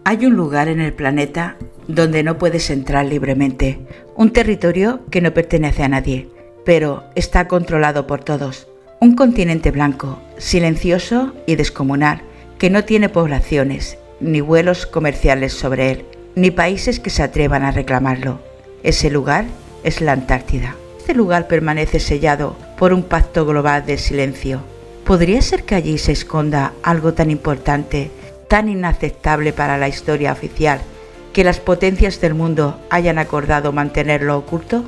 Hay un lugar en el planeta donde no puedes entrar libremente, un territorio que no pertenece a nadie, pero está controlado por todos. Un continente blanco, silencioso y descomunal, que no tiene poblaciones, ni vuelos comerciales sobre él, ni países que se atrevan a reclamarlo. Ese lugar es la Antártida. Este lugar permanece sellado por un pacto global de silencio. ¿Podría ser que allí se esconda algo tan importante, tan inaceptable para la historia oficial, que las potencias del mundo hayan acordado mantenerlo oculto?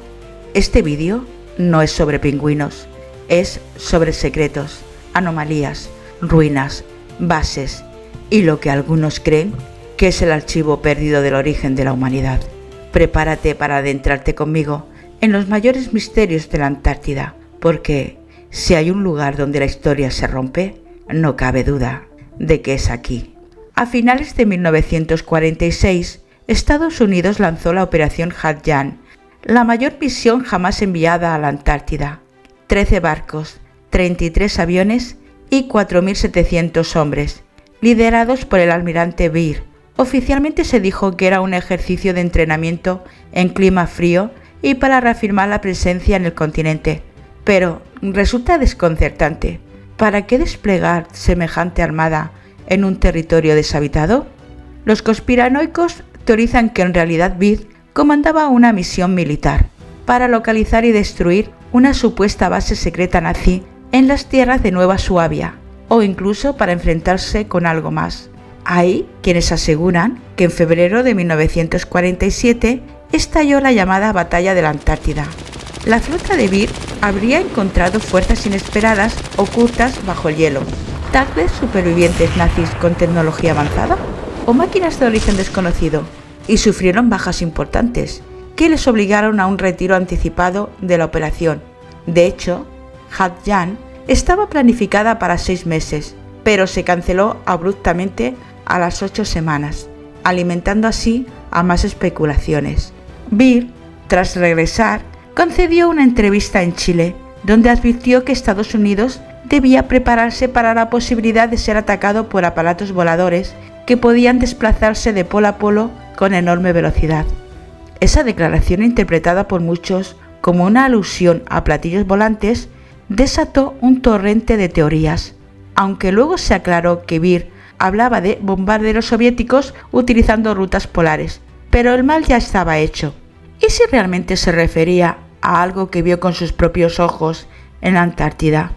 Este vídeo no es sobre pingüinos, es sobre secretos, anomalías, ruinas, bases y lo que algunos creen que es el archivo perdido del origen de la humanidad. Prepárate para adentrarte conmigo en los mayores misterios de la Antártida, porque si hay un lugar donde la historia se rompe, no cabe duda de que es aquí. A finales de 1946, Estados Unidos lanzó la Operación Hatjan, la mayor misión jamás enviada a la Antártida. 13 barcos, 33 aviones y 4.700 hombres, liderados por el almirante Beer. Oficialmente se dijo que era un ejercicio de entrenamiento en clima frío y para reafirmar la presencia en el continente. Pero resulta desconcertante. ¿Para qué desplegar semejante armada en un territorio deshabitado? Los conspiranoicos teorizan que en realidad Beer comandaba una misión militar para localizar y destruir una supuesta base secreta nazi en las tierras de Nueva Suabia, o incluso para enfrentarse con algo más. Hay quienes aseguran que en febrero de 1947 estalló la llamada Batalla de la Antártida. La flota de Beer habría encontrado fuerzas inesperadas ocultas bajo el hielo, tal vez supervivientes nazis con tecnología avanzada o máquinas de origen desconocido, y sufrieron bajas importantes que les obligaron a un retiro anticipado de la operación. De hecho, Hatjan estaba planificada para 6 meses, pero se canceló abruptamente a las 8 semanas, alimentando así a más especulaciones. Beer, tras regresar, concedió una entrevista en Chile, donde advirtió que Estados Unidos debía prepararse para la posibilidad de ser atacado por aparatos voladores que podían desplazarse de polo a polo con enorme velocidad. Esa declaración, interpretada por muchos como una alusión a platillos volantes, desató un torrente de teorías, aunque luego se aclaró que Beer hablaba de bombarderos soviéticos utilizando rutas polares, pero el mal ya estaba hecho. ¿Y si realmente se refería a algo que vio con sus propios ojos en la Antártida?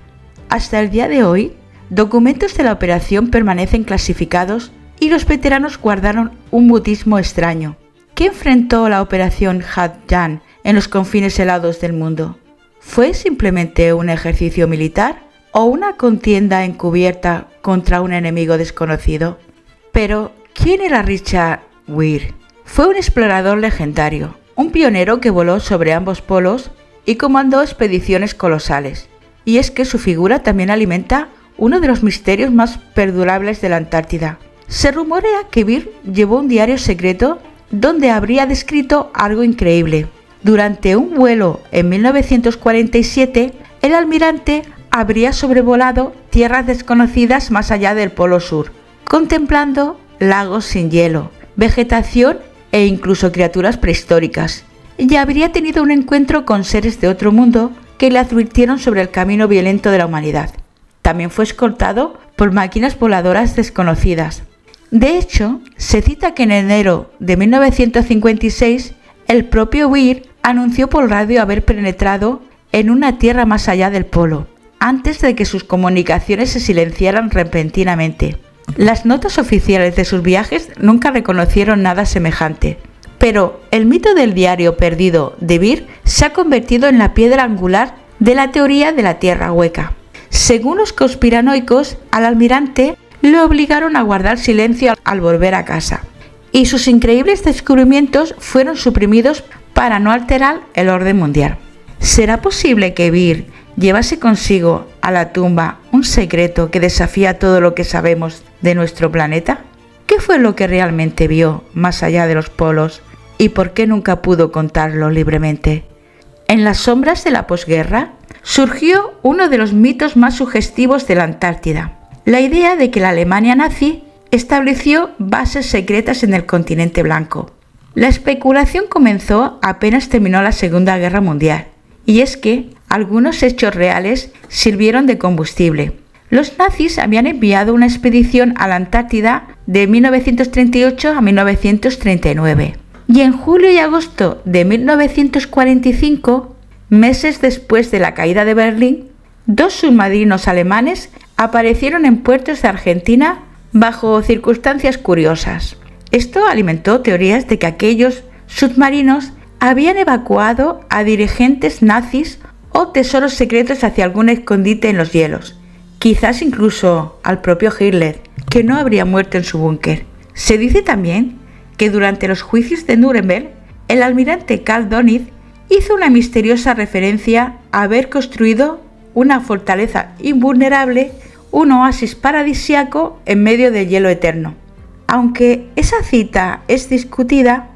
Hasta el día de hoy, documentos de la operación permanecen clasificados y los veteranos guardaron un mutismo extraño. ¿Qué enfrentó la Operación Hatjan en los confines helados del mundo? ¿Fue simplemente un ejercicio militar o una contienda encubierta contra un enemigo desconocido? Pero, ¿quién era Richard Weir? Fue un explorador legendario, un pionero que voló sobre ambos polos y comandó expediciones colosales. Y es que su figura también alimenta uno de los misterios más perdurables de la Antártida. Se rumorea que Beer llevó un diario secreto donde habría descrito algo increíble. Durante un vuelo en 1947, el almirante habría sobrevolado tierras desconocidas más allá del Polo Sur, contemplando lagos sin hielo, vegetación e incluso criaturas prehistóricas. Y habría tenido un encuentro con seres de otro mundo que le advirtieron sobre el camino violento de la humanidad. También fue escoltado por máquinas voladoras desconocidas. De hecho, se cita que en enero de 1956, el propio Weir anunció por radio haber penetrado en una tierra más allá del polo, antes de que sus comunicaciones se silenciaran repentinamente. Las notas oficiales de sus viajes nunca reconocieron nada semejante, pero el mito del diario perdido de Beer se ha convertido en la piedra angular de la teoría de la tierra hueca. Según los conspiranoicos, al almirante le obligaron a guardar silencio al volver a casa, y sus increíbles descubrimientos fueron suprimidos para no alterar el orden mundial. ¿Será posible que Beer llevase consigo a la tumba un secreto que desafía todo lo que sabemos de nuestro planeta? ¿Qué fue lo que realmente vio más allá de los polos y por qué nunca pudo contarlo libremente? En las sombras de la posguerra surgió uno de los mitos más sugestivos de la Antártida: la idea de que la Alemania nazi estableció bases secretas en el continente blanco. La especulación comenzó apenas terminó la Segunda Guerra Mundial, y es que algunos hechos reales sirvieron de combustible. Los nazis habían enviado una expedición a la Antártida de 1938 a 1939, y en julio y agosto de 1945, meses después de la caída de Berlín, 2 submarinos alemanes aparecieron en puertos de Argentina bajo circunstancias curiosas. Esto alimentó teorías de que aquellos submarinos habían evacuado a dirigentes nazis o tesoros secretos hacia algún escondite en los hielos, quizás incluso al propio Hitler, que no habría muerto en su búnker. Se dice también que durante los juicios de Nuremberg, el almirante Karl Dönitz hizo una misteriosa referencia a haber construido una fortaleza invulnerable, un oasis paradisíaco en medio del hielo eterno. Aunque esa cita es discutida,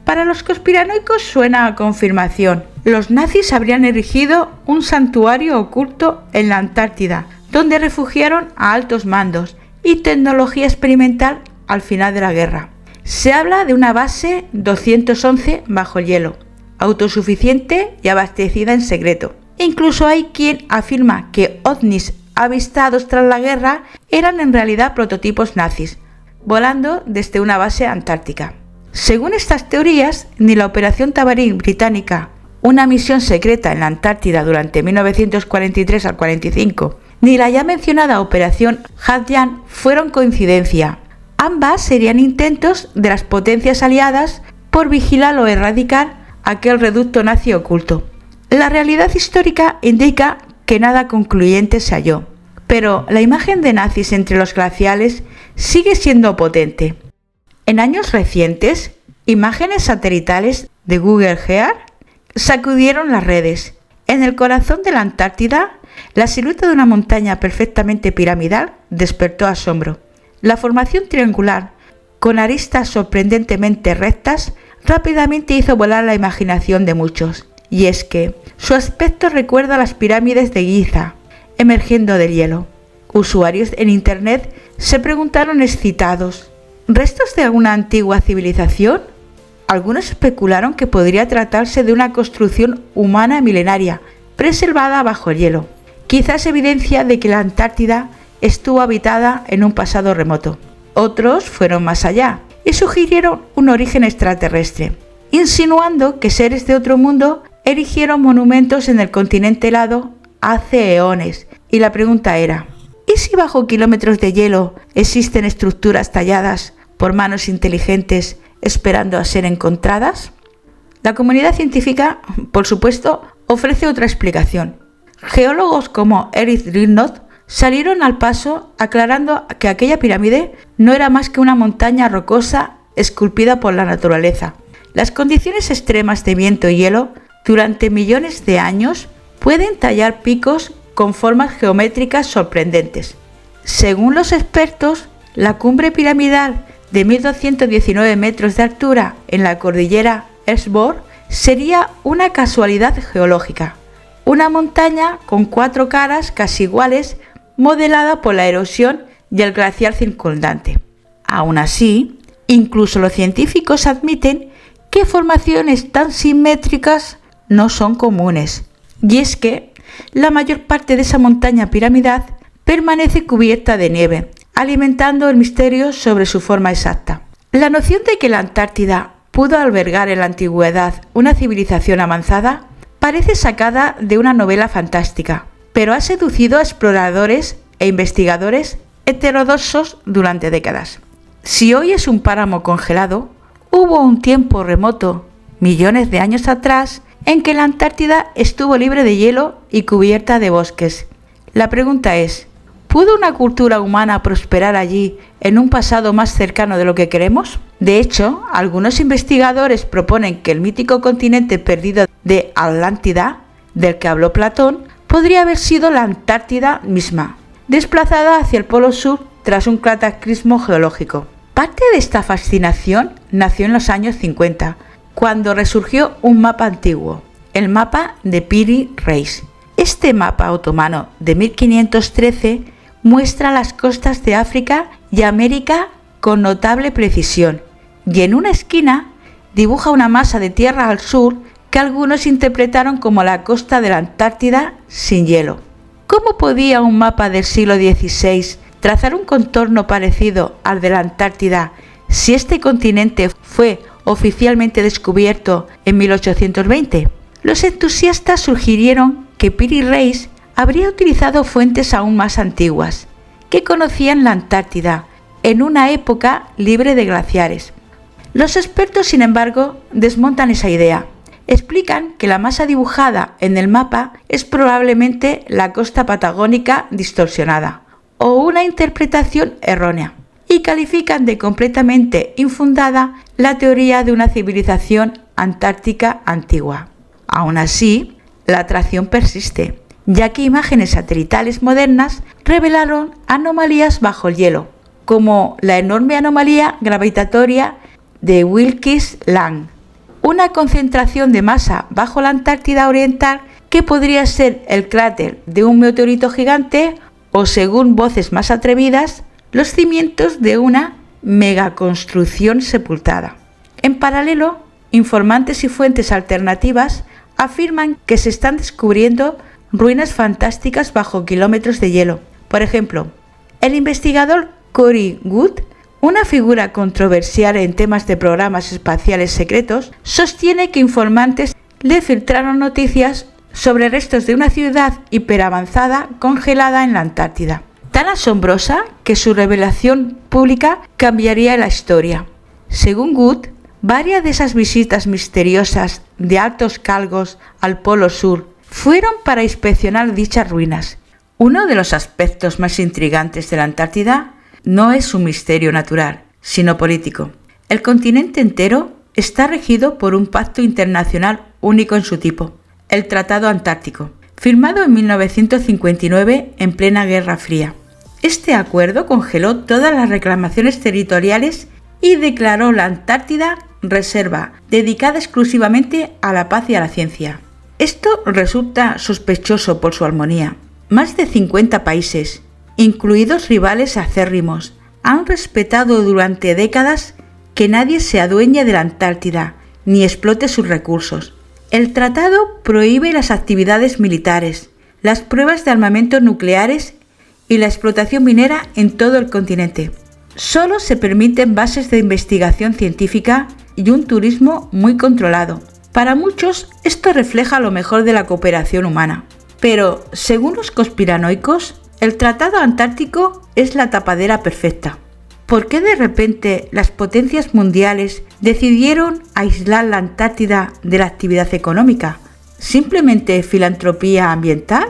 para los conspiranoicos suena a confirmación. Los nazis habrían erigido un santuario oculto en la Antártida, donde refugiaron a altos mandos y tecnología experimental al final de la guerra. Se habla de una base 211 bajo el hielo, autosuficiente y abastecida en secreto. Incluso hay quien afirma que ovnis avistados tras la guerra eran en realidad prototipos nazis, volando desde una base antártica. Según estas teorías, ni la Operación Tabarín británica, una misión secreta en la Antártida durante 1943 al 45, ni la ya mencionada Operación Hadjan fueron coincidencia. Ambas serían intentos de las potencias aliadas por vigilar o erradicar aquel reducto nazi oculto. La realidad histórica indica que nada concluyente se halló, pero la imagen de nazis entre los glaciales sigue siendo potente. En años recientes, imágenes satelitales de Google Earth sacudieron las redes. En el corazón de la Antártida, la silueta de una montaña perfectamente piramidal despertó asombro. La formación triangular, con aristas sorprendentemente rectas, rápidamente hizo volar la imaginación de muchos. Y es que su aspecto recuerda a las pirámides de Giza, emergiendo del hielo. Usuarios en Internet se preguntaron excitados: ¿restos de alguna antigua civilización? Algunos especularon que podría tratarse de una construcción humana milenaria, preservada bajo el hielo, quizás evidencia de que la Antártida estuvo habitada en un pasado remoto. Otros fueron más allá y sugirieron un origen extraterrestre, insinuando que seres de otro mundo erigieron monumentos en el continente helado hace eones. Y la pregunta era: ¿y si bajo kilómetros de hielo existen estructuras talladas por manos inteligentes esperando a ser encontradas? La comunidad científica, por supuesto, ofrece otra explicación. Geólogos como Erich Reinhold salieron al paso aclarando que aquella pirámide no era más que una montaña rocosa esculpida por la naturaleza. Las condiciones extremas de viento y hielo durante millones de años pueden tallar picos con formas geométricas sorprendentes. Según los expertos, la cumbre piramidal de 1219 metros de altura en la cordillera Ellsworth sería una casualidad geológica, una montaña con 4 caras casi iguales modelada por la erosión y el glaciar circundante. Aún así, incluso los científicos admiten que formaciones tan simétricas no son comunes, y es que la mayor parte de esa montaña piramidal permanece cubierta de nieve, alimentando el misterio sobre su forma exacta. La noción de que la Antártida pudo albergar en la antigüedad una civilización avanzada parece sacada de una novela fantástica, pero ha seducido a exploradores e investigadores heterodoxos durante décadas. Si hoy es un páramo congelado, hubo un tiempo remoto, millones de años atrás, en que la Antártida estuvo libre de hielo y cubierta de bosques. La pregunta es: ¿pudo una cultura humana prosperar allí en un pasado más cercano de lo que creemos? De hecho, algunos investigadores proponen que el mítico continente perdido de Atlántida, del que habló Platón, podría haber sido la Antártida misma, desplazada hacia el polo sur tras un cataclismo geológico. Parte de esta fascinación nació en los años 50, cuando resurgió un mapa antiguo, el mapa de Piri Reis. Este mapa otomano de 1513 muestra las costas de África y América con notable precisión y en una esquina dibuja una masa de tierra al sur que algunos interpretaron como la costa de la Antártida sin hielo. ¿Cómo podía un mapa del siglo XVI trazar un contorno parecido al de la Antártida si este continente fue oficialmente descubierto en 1820? Los entusiastas sugirieron que Piri Reis habría utilizado fuentes aún más antiguas, que conocían la Antártida en una época libre de glaciares. Los expertos, sin embargo, desmontan esa idea. Explican que la masa dibujada en el mapa es probablemente la costa patagónica distorsionada o una interpretación errónea, y califican de completamente infundada la teoría de una civilización antártica antigua. Aún así, la atracción persiste, ya que imágenes satelitales modernas revelaron anomalías bajo el hielo, como la enorme anomalía gravitatoria de Wilkes Land, una concentración de masa bajo la Antártida Oriental que podría ser el cráter de un meteorito gigante o, según voces más atrevidas, los cimientos de una megaconstrucción sepultada. En paralelo, informantes y fuentes alternativas afirman que se están descubriendo ruinas fantásticas bajo kilómetros de hielo. Por ejemplo, el investigador Corey Wood, una figura controversial en temas de programas espaciales secretos, sostiene que informantes le filtraron noticias sobre restos de una ciudad hiperavanzada congelada en la Antártida, tan asombrosa que su revelación pública cambiaría la historia. Según Wood, varias de esas visitas misteriosas de altos cargos al Polo Sur fueron para inspeccionar dichas ruinas. Uno de los aspectos más intrigantes de la Antártida no es su misterio natural, sino político. El continente entero está regido por un pacto internacional único en su tipo, el Tratado Antártico, firmado en 1959 en plena Guerra Fría. Este acuerdo congeló todas las reclamaciones territoriales y declaró la Antártida reserva dedicada exclusivamente a la paz y a la ciencia. Esto resulta sospechoso por su armonía. Más de 50 países, incluidos rivales acérrimos, han respetado durante décadas que nadie se adueñe de la Antártida ni explote sus recursos. El tratado prohíbe las actividades militares, las pruebas de armamentos nucleares y la explotación minera en todo el continente. Solo se permiten bases de investigación científica y un turismo muy controlado. Para muchos, esto refleja lo mejor de la cooperación humana. Pero, según los conspiranoicos, el Tratado Antártico es la tapadera perfecta. ¿Por qué de repente las potencias mundiales decidieron aislar la Antártida de la actividad económica? ¿Simplemente filantropía ambiental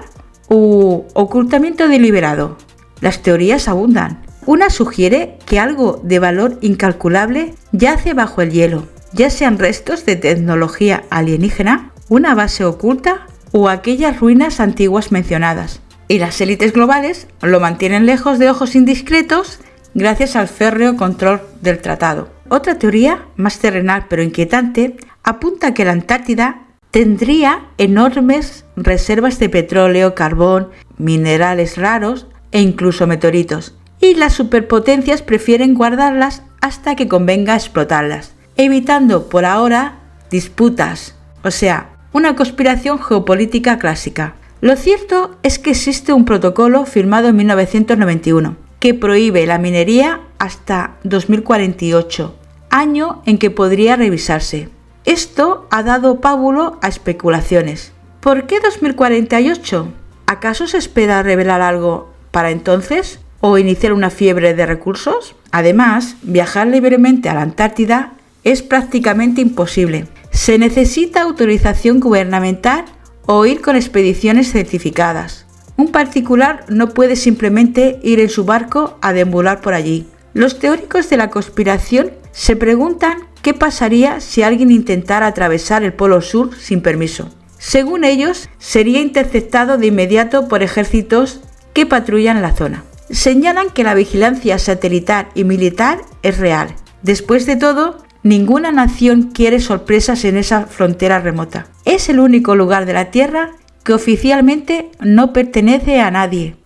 u ocultamiento deliberado? Las teorías abundan. Una sugiere que algo de valor incalculable yace bajo el hielo, ya sean restos de tecnología alienígena, una base oculta o aquellas ruinas antiguas mencionadas. Y las élites globales lo mantienen lejos de ojos indiscretos gracias al férreo control del tratado. Otra teoría, más terrenal pero inquietante, apunta que la Antártida tendría enormes reservas de petróleo, carbón, minerales raros e incluso meteoritos, y las superpotencias prefieren guardarlas hasta que convenga explotarlas, evitando por ahora disputas, o sea, una conspiración geopolítica clásica. Lo cierto es que existe un protocolo firmado en 1991 que prohíbe la minería hasta 2048, año en que podría revisarse. Esto ha dado pábulo a especulaciones. ¿Por qué 2048? ¿Acaso se espera revelar algo para entonces o iniciar una fiebre de recursos? Además, viajar libremente a la Antártida es prácticamente imposible. Se necesita autorización gubernamental o ir con expediciones certificadas. Un particular no puede simplemente ir en su barco a deambular por allí. Los teóricos de la conspiración se preguntan qué pasaría si alguien intentara atravesar el Polo Sur sin permiso. Según ellos, sería interceptado de inmediato por ejércitos que patrullan la zona. Señalan que la vigilancia satelital y militar es real. Después de todo, ninguna nación quiere sorpresas en esa frontera remota. Es el único lugar de la Tierra que oficialmente no pertenece a nadie.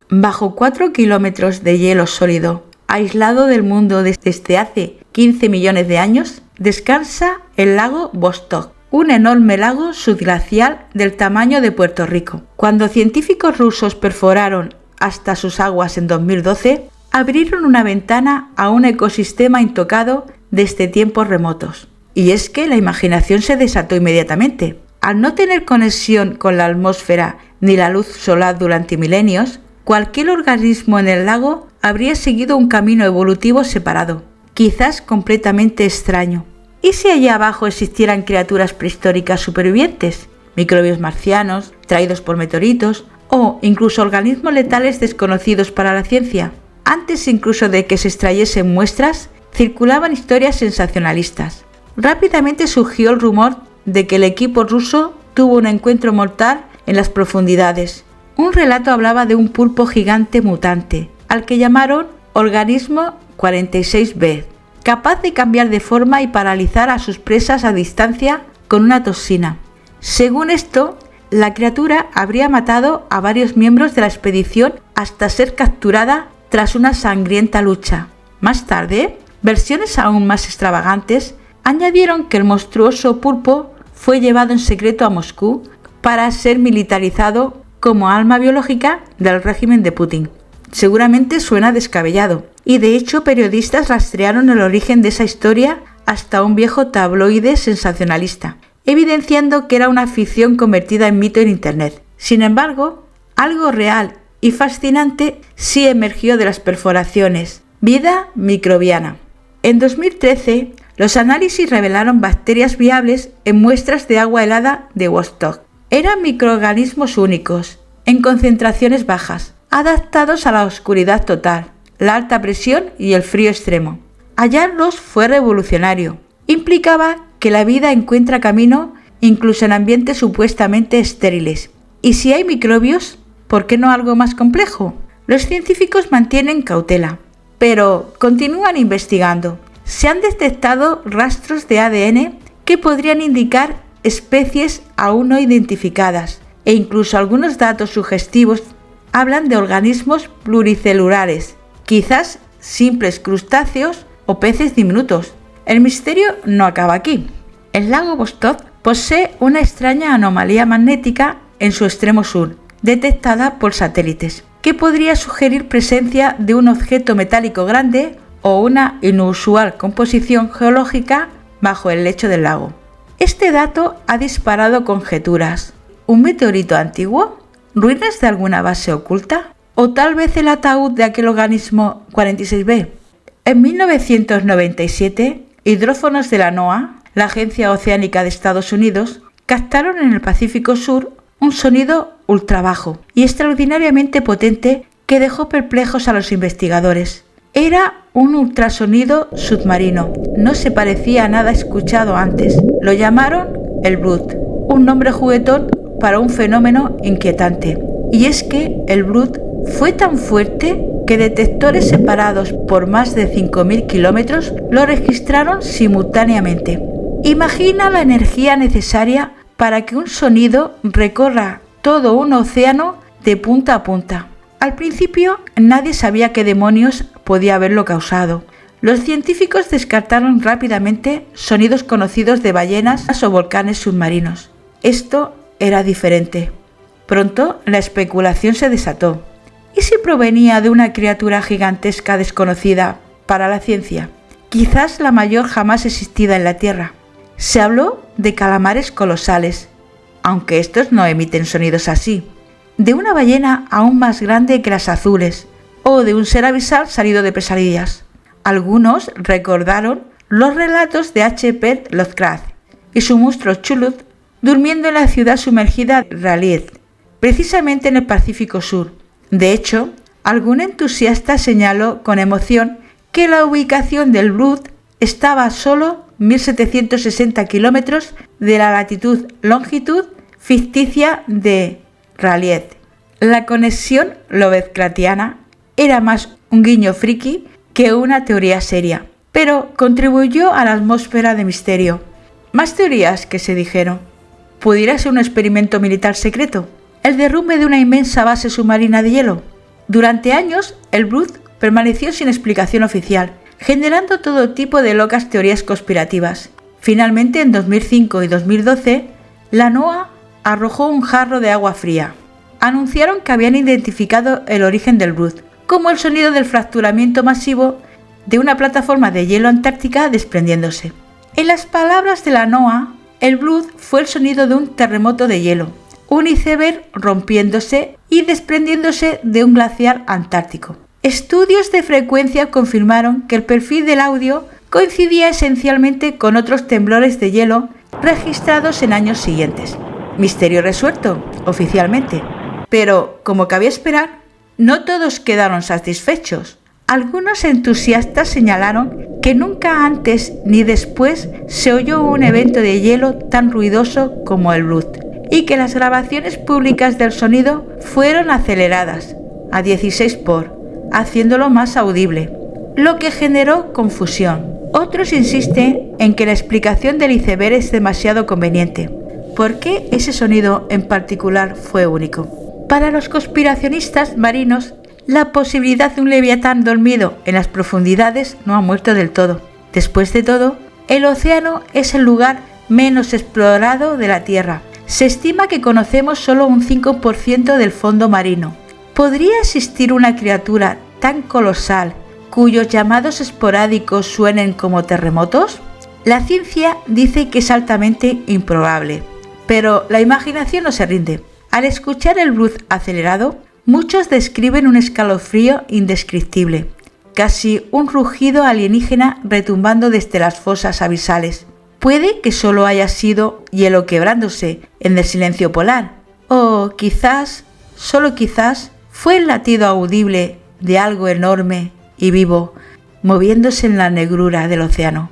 Bajo 4 kilómetros de hielo sólido, aislado del mundo desde hace 15 millones de años, descansa el lago Vostok, un enorme lago subglacial del tamaño de Puerto Rico. Cuando científicos rusos perforaron hasta sus aguas en 2012, abrieron una ventana a un ecosistema intocado desde tiempos remotos. Y es que la imaginación se desató inmediatamente. Al no tener conexión con la atmósfera ni la luz solar durante milenios, cualquier organismo en el lago habría seguido un camino evolutivo separado, quizás completamente extraño. ¿Y si allá abajo existieran criaturas prehistóricas supervivientes? Microbios marcianos, traídos por meteoritos, o incluso organismos letales desconocidos para la ciencia. Antes incluso de que se extrayesen muestras, circulaban historias sensacionalistas. Rápidamente surgió el rumor de que el equipo ruso tuvo un encuentro mortal en las profundidades. Un relato hablaba de un pulpo gigante mutante, al que llamaron organismo 46B, capaz de cambiar de forma y paralizar a sus presas a distancia con una toxina. Según esto, la criatura habría matado a varios miembros de la expedición hasta ser capturada tras una sangrienta lucha. Más tarde, versiones aún más extravagantes añadieron que el monstruoso pulpo fue llevado en secreto a Moscú para ser militarizado como arma biológica del régimen de Putin. Seguramente suena descabellado, y de hecho periodistas rastrearon el origen de esa historia hasta un viejo tabloide sensacionalista, evidenciando que era una ficción convertida en mito en Internet. Sin embargo, algo real y fascinante sí emergió de las perforaciones: vida microbiana. En 2013, los análisis revelaron bacterias viables en muestras de agua helada de Vostok. Eran microorganismos únicos, en concentraciones bajas, adaptados a la oscuridad total, la alta presión y el frío extremo. Hallarlos fue revolucionario. Implicaba que la vida encuentra camino incluso en ambientes supuestamente estériles. ¿Y si hay microbios, por qué no algo más complejo? Los científicos mantienen cautela, pero continúan investigando. Se han detectado rastros de ADN que podrían indicar especies aún no identificadas, e incluso algunos datos sugestivos hablan de organismos pluricelulares, quizás simples crustáceos o peces diminutos. El misterio no acaba aquí. El lago Vostok posee una extraña anomalía magnética en su extremo sur, detectada por satélites, que podría sugerir presencia de un objeto metálico grande o una inusual composición geológica bajo el lecho del lago. Este dato ha disparado conjeturas. ¿Un meteorito antiguo? ¿Ruinas de alguna base oculta? ¿O tal vez el ataúd de aquel organismo 46B? En 1997, hidrófonos de la NOAA, la Agencia Oceánica de Estados Unidos, captaron en el Pacífico Sur un sonido ultrabajo y extraordinariamente potente que dejó perplejos a los investigadores. Era un ultrasonido submarino, no se parecía a nada escuchado antes. Lo llamaron el Blood, un nombre juguetón para un fenómeno inquietante. Y es que el Blood fue tan fuerte que detectores separados por más de 5.000 kilómetros lo registraron simultáneamente. Imagina la energía necesaria para que un sonido recorra todo un océano de punta a punta. Al principio nadie sabía qué demonios podía haberlo causado. Los científicos descartaron rápidamente sonidos conocidos de ballenas o volcanes submarinos. Esto era diferente. Pronto la especulación se desató. ¿Y si provenía de una criatura gigantesca desconocida para la ciencia? Quizás la mayor jamás existida en la Tierra. Se habló de calamares colosales, aunque estos no emiten sonidos así, de una ballena aún más grande que las azules, o de un ser abisal salido de pesadillas. Algunos recordaron los relatos de H.P. Lovecraft y su monstruo Chuluth durmiendo en la ciudad sumergida de R'lyeh, precisamente en el Pacífico Sur. De hecho, algún entusiasta señaló con emoción que la ubicación del Blood estaba a solo 1.760 kilómetros de la latitud-longitud ficticia de R'lyeh. La conexión lovecraftiana era más un guiño friki que una teoría seria, pero contribuyó a la atmósfera de misterio. Más teorías que se dijeron. ¿Pudiera ser un experimento militar secreto? ¿El derrumbe de una inmensa base submarina de hielo? Durante años, el Blood permaneció sin explicación oficial, generando todo tipo de locas teorías conspirativas. Finalmente, en 2005 y 2012, la NOAA arrojó un jarro de agua fría. Anunciaron que habían identificado el origen del Blood, como el sonido del fracturamiento masivo de una plataforma de hielo antártica desprendiéndose. En las palabras de la NOAA, el Blood fue el sonido de un terremoto de hielo, un iceberg rompiéndose y desprendiéndose de un glaciar antártico. Estudios de frecuencia confirmaron que el perfil del audio coincidía esencialmente con otros temblores de hielo registrados en años siguientes. Misterio resuelto, oficialmente. Pero, como cabía esperar, no todos quedaron satisfechos. Algunos entusiastas señalaron que nunca antes ni después se oyó un evento de hielo tan ruidoso como el Blood, y que las grabaciones públicas del sonido fueron aceleradas a 16 por, haciéndolo más audible, lo que generó confusión. Otros insisten en que la explicación del iceberg es demasiado conveniente. ¿Por qué ese sonido en particular fue único? Para los conspiracionistas marinos, la posibilidad de un leviatán dormido en las profundidades no ha muerto del todo. Después de todo, el océano es el lugar menos explorado de la Tierra. Se estima que conocemos solo un 5% del fondo marino. ¿Podría existir una criatura tan colosal cuyos llamados esporádicos suenen como terremotos? La ciencia dice que es altamente improbable, pero la imaginación no se rinde. Al escuchar el Blood acelerado, muchos describen un escalofrío indescriptible, casi un rugido alienígena retumbando desde las fosas abisales. Puede que solo haya sido hielo quebrándose en el silencio polar, o quizás, solo quizás, fue el latido audible de algo enorme y vivo, moviéndose en la negrura del océano.